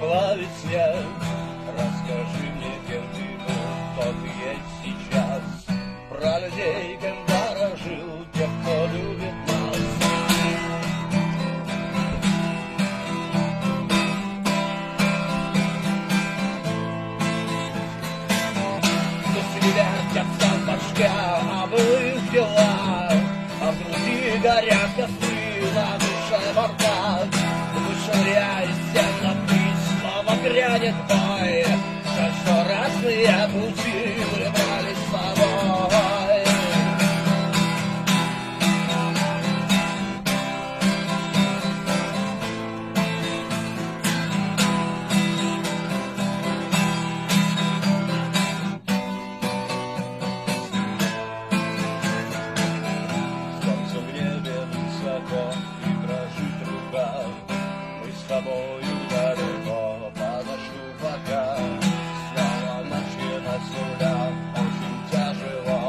была весне. Расскажи мне, кем ты был, кто ты есть сейчас. Про людей, кем дорожил, тех, кто любит нас. Мысли вертятся в башке о былых делах, а в груди горят костры, на душе бардак. Вышвыряя стен снова грянет бой. Жаль, что разные пути выбрали с собой. Солнце в небе высоко и дрожит рука. Мы с тобою далеко, подожду пока. Снова ночи над земля, очень тяжело.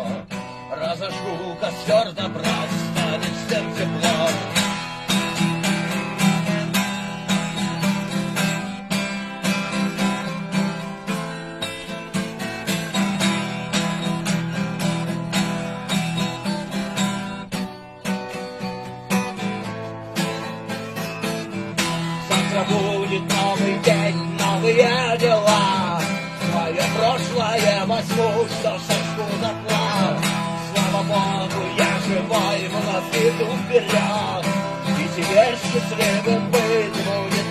Разожгу костер добра, станет всем тепло. Завтра будет новый день, новые дела. Свое прошлое возьму, все сожгу дотла. Слава Богу, я живой, вновь иду вперед. И теперь счастливым быть будет